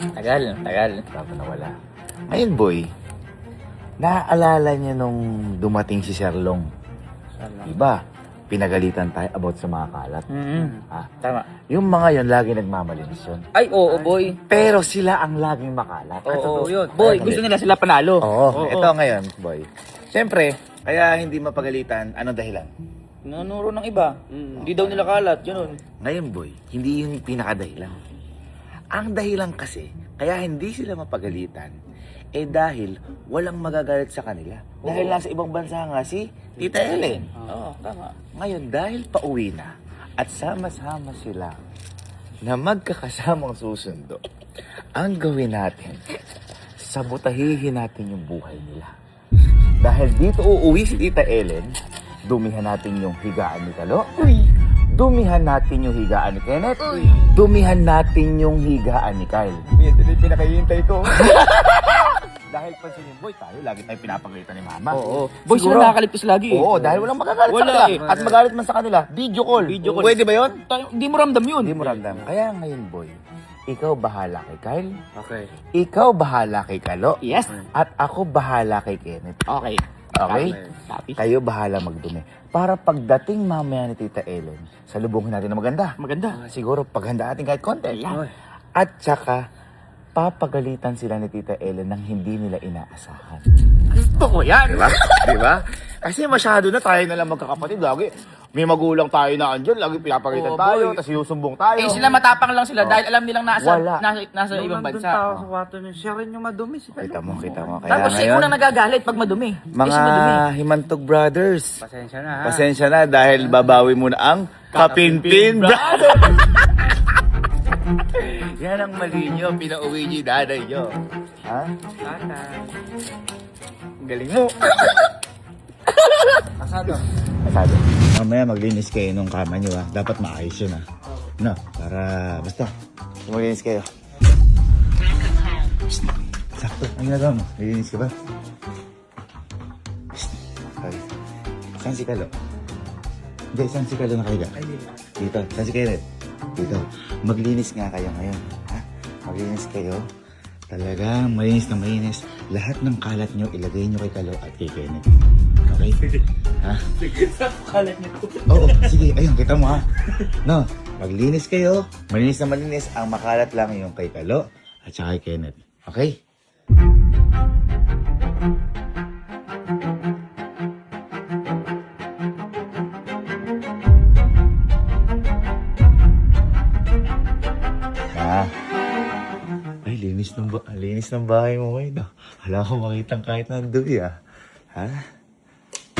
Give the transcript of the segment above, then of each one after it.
Tagal. Bago nawala. Ngayon, boy, naaalala niyo nung dumating si Sherlong. Diba? Pinagalitan tayo about sa mga kalat. Ah, Tama. yung mga yon lagi nagmamalinis yun. Ay, oo, boy. Pero sila ang laging makalat. Oo, yun. Boy, gusto nila sila panalo. Oo, ito ngayon, boy. Siyempre, kaya hindi mapagalitan, anong dahilan? Nanuro ng iba. Hindi daw nila kalat, yun. Ngayon, boy, hindi yun yung pinakadahilan. Ang dahilan kasi, kaya hindi sila mapagalitan, dahil walang magagalit sa kanila. Dahil nasa ibang bansa nga si Tita Ellen. Oo, tama. Ngayon, dahil pauwi na at sama-sama sila na magkakasamang susundo, ang gawin natin, sabutahihin natin yung buhay nila. Dahil dito uuwi si Tita Ellen, dumihan natin yung higaan ni Kalo. Dumihan natin yung higaan ni Kenneth. Dumihan natin yung higaan ni Kyle. Yan din yung pinakahihintay ko. Dahil pansinin, boy, tayo lagi tayong pinapagalitan ni Mama. Oo. Boy, sila nakakaligtas lagi. Oo, dahil walang magagalit Wala sa kanila. eh. At magalit man sa kanila, video call. Video call. Pwede ba yun? Hindi mo ramdam yun. Hindi mo ramdam. Kaya ngayon, boy, ikaw bahala kay Kyle. Okay. Ikaw bahala kay Kalo. Yes. At ako bahala kay Kenneth. Okay. Okay? Copy. Kayo bahala magdumi. Para pagdating mamaya ni Tita Ellen, salubungin natin na maganda. Maganda. Siguro paghanda natin kahit konti. Yeah. At saka, papagalitan sila ni Tita Ellen nang hindi nila inaasahan. Gusto ko yan. Diba? Diba? Kasi masyado na tayo na lang magkakapatid. Lagi, may magulang tayo na andyan. Lagi pinapagalitan Oo, tayo, boy. tapos yusumbong tayo. Eh, sila matapang lang sila dahil alam nilang nasa Wala. nasa ibang bansa. Tao sa kwarto niya, siya rin yung madumi. Kita mo. Kaya Tapos siya ngayon, unang nagagalit pag madumi. mga madumi. Himantog brothers, Pasensya na ha. pasensya na dahil babawi muna ang Kapinpin Brothers. Yan ang mali nyo, pinauwi nyo yung daday nyo. Ha? Tatay. Ang galing mo. Asado. Asado. Mamaya maglinis kayo nung kama nyo ha. Dapat maayos yun ha. No, para basta. Maglinis kayo. Psst. Sakto. Ang ginagawa mo? Maglinis ka ba? Psst. Okay. Saan si Kalo? Hindi, saan si Kalo nakahiga? Dito. Saan si Kenneth? Dito. Maglinis nga kayo ngayon. Ha? Maglinis kayo. Talagang malinis na malinis. Lahat ng kalat nyo, ilagay nyo kay Kalo at kay Kenneth. Okay? Ha? Kalat niya po. Oo, sige. Ayun, kita mo ha. No, maglinis kayo. Malinis na malinis. Ang makalat lang yung kay Kalo at saka kay Kenneth. Okay? Ha? Ay, linis ng bahay mo ngayon. Wala akong makitang kahit nandoy ah. Ha?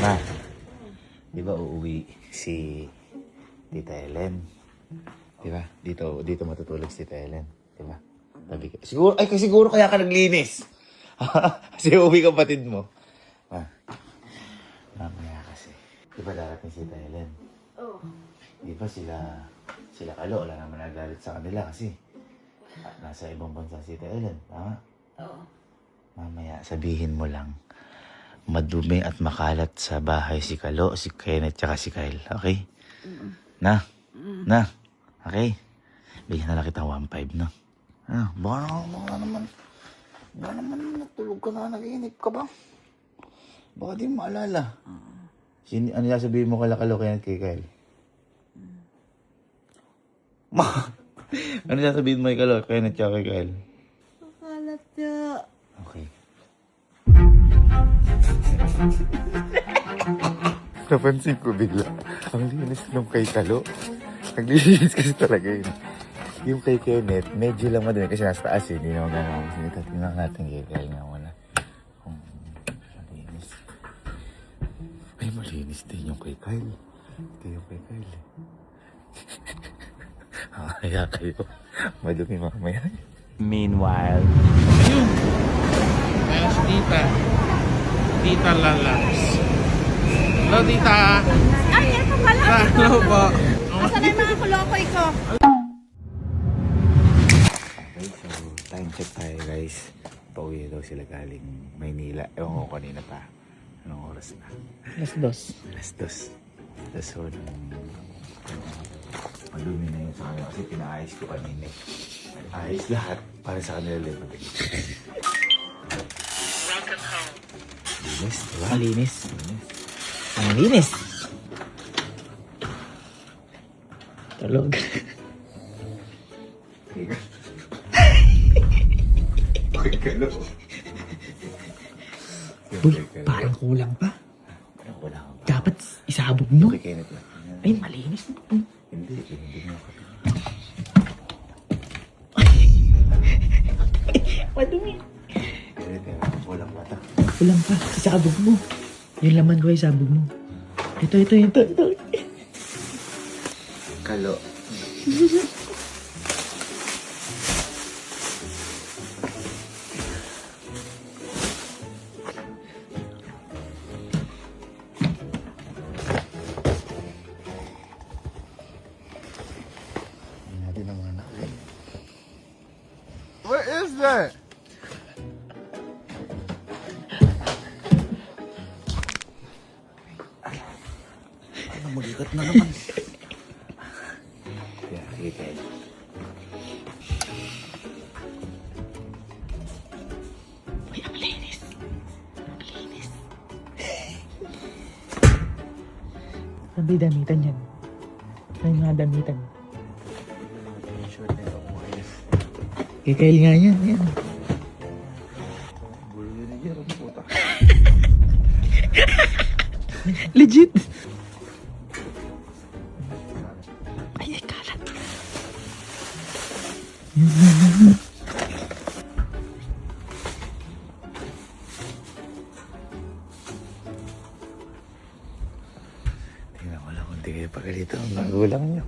Ma, di ba uuwi si Tita Ellen? Di ba? Dito matutulog si Tita Ellen. Di ba? Siguro, siguro kaya ka naglinis. Kasi uuwi kapatid mo. Ma, mamaya kasi. Di ba darating si Tita Ellen? Oo. Di ba sila Kalo, wala naman nagalit sa kanila kasi nasa ibang bansa si Tita Ellen. Tama? Oo. Mamaya, sabihin mo lang, madumi at makalat sa bahay si Kalo, si Kenneth, tsaka si Kyle. Okay? Na? Okay? Bigyan na lang kita 1.5, no? Baka naman natulog ka na, nag-iinip ka ba? Baka di mo maalala. Ano sabihin mo kala Kalo, Kenneth, kay Kyle? Ano sasabihin mo kay Kalo, Kenneth, tsaka kay Kyle? Kalat niya. Okay. Napansin ko bigla, ang linis nung kay Kalo. Naglilinis kasi talaga yun. Yung kay Kenneth, medyo lang madumi kasi nasa taas eh. Hindi naman gano'n. Sige, tingnan natin kay Kyle nga muna. Kung malinis. Ay, malinis din yung kay Kyle. Ito yung kay Kyle eh. Kaya kayo. Madumi mamaya. Meanwhile. Ayun. Kaya si Tita. Tita Lalabs. Hello, Tita. Ay, ito pala. Hello po. Asan na yung mga kulokoy ko? Okay, so time check tayo guys. Pauwi daw sila galing Maynila. Ewan ko kanina pa. Anong oras na? Alas dos. Alas 2. So, madumi na yun sa kanila kasi pinaayos ko kanina. Ayos lahat. Para sa kanila lemon. Linis, diba? Malinis. Ang linis. Tulog. Okay ka no? Uy, parang kulang pa. Wala ka ba? Dapat isabog mo. Okay, kainit lang. Ay, malinis. Hindi mo ako. Madumi. Kainit yan. Walang mata. Kulang pa. Isabog mo. Yung laman ko ay isabog mo. Ito. Kalo. Hindi natin ang mga nakalay. What is that? Mag-ikat na naman. Yeah, kita yun. Uy, ang linis. Sabi damitan yan. May mga damitan. Short na ako ayos. Kikail nga yan. Yan. Bulo yun na dyan. Ang puta. Legit. Ay, kalat. Tingnan ko lang kung di kayo pagalito ang magulang nyo.